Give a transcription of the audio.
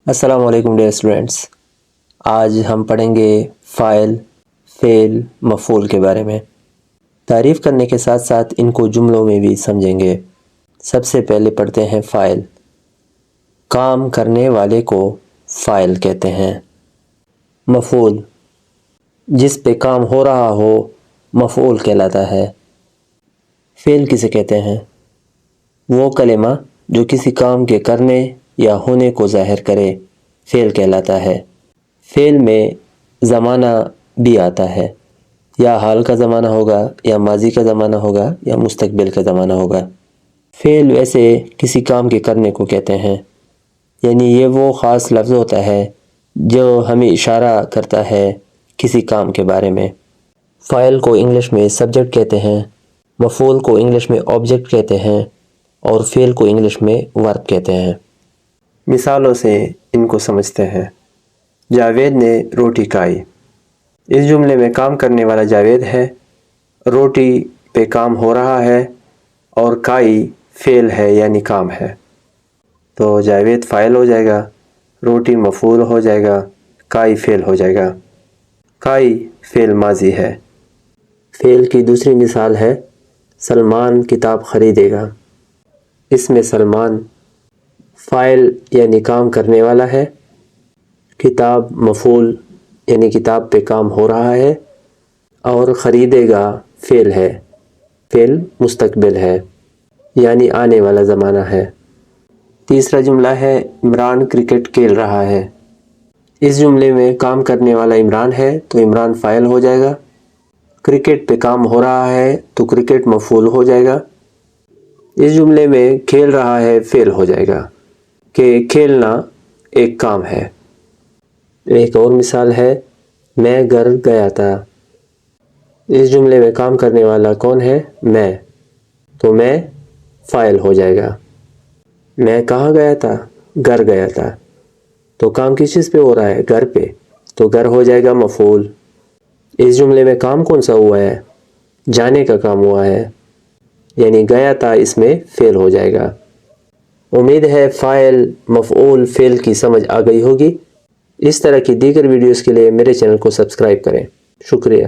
السلام علیکم dear students, آج ہم پڑھیں گے فاعل، فعل، مفعول کے بارے میں۔ تعریف کرنے کے ساتھ ساتھ ان کو جملوں میں بھی سمجھیں گے۔ سب سے پہلے پڑھتے ہیں فاعل۔ کام کرنے والے کو فاعل کہتے ہیں۔ مفعول، جس پہ کام ہو رہا ہو مفعول کہلاتا ہے۔ فعل کسے کہتے ہیں؟ وہ کلمہ جو کسی کام کے کرنے یا ہونے کو ظاہر کرے فعل کہلاتا ہے۔ فعل میں زمانہ بھی آتا ہے، یا حال کا زمانہ ہوگا، یا ماضی کا زمانہ ہوگا، یا مستقبل کا زمانہ ہوگا۔ فعل ویسے کسی کام کے کرنے کو کہتے ہیں، یعنی یہ وہ خاص لفظ ہوتا ہے جو ہمیں اشارہ کرتا ہے کسی کام کے بارے میں۔ فاعل کو انگلش میں سبجیکٹ کہتے ہیں، مفعول کو انگلش میں آبجیکٹ کہتے ہیں، اور فعل کو انگلش میں ورب کہتے ہیں۔ مثالوں سے ان کو سمجھتے ہیں۔ جاوید نے روٹی کھائی۔ اس جملے میں کام کرنے والا جاوید ہے، روٹی پہ کام ہو رہا ہے، اور کھائی فعل ہے یعنی کام ہے۔ تو جاوید فاعل ہو جائے گا، روٹی مفعول ہو جائے گا، کھائی فعل ہو جائے گا۔ کھائی فعل ماضی ہے۔ فعل کی دوسری مثال ہے سلمان کتاب خریدے گا۔ اس میں سلمان فاعل یعنی کام کرنے والا ہے، کتاب مفعول یعنی کتاب پہ کام ہو رہا ہے، اور خریدے گا فعل ہے، فعل مستقبل ہے یعنی آنے والا زمانہ ہے۔ تیسرا جملہ ہے عمران کرکٹ کھیل رہا ہے۔ اس جملے میں کام کرنے والا عمران ہے تو عمران فاعل ہو جائے گا، کرکٹ پہ کام ہو رہا ہے تو کرکٹ مفعول ہو جائے گا۔ اس جملے میں کھیل رہا ہے فعل ہو جائے گا کہ کھیلنا ایک کام ہے۔ ایک اور مثال ہے میں گھر گیا تھا۔ اس جملے میں کام کرنے والا کون ہے؟ میں، تو میں فاعل ہو جائے گا۔ میں کہاں گیا تھا؟ گھر گیا تھا، تو کام کس چیز پہ ہو رہا ہے؟ گھر پہ، تو گھر ہو جائے گا مفعول۔ اس جملے میں کام کون سا ہوا ہے؟ جانے کا کام ہوا ہے، یعنی گیا تھا اس میں فعل ہو جائے گا۔ امید ہے فاعل، مفعول، فعل کی سمجھ آ گئی ہوگی۔ اس طرح کی دیگر ویڈیوز کے لیے میرے چینل کو سبسکرائب کریں۔ شکریہ۔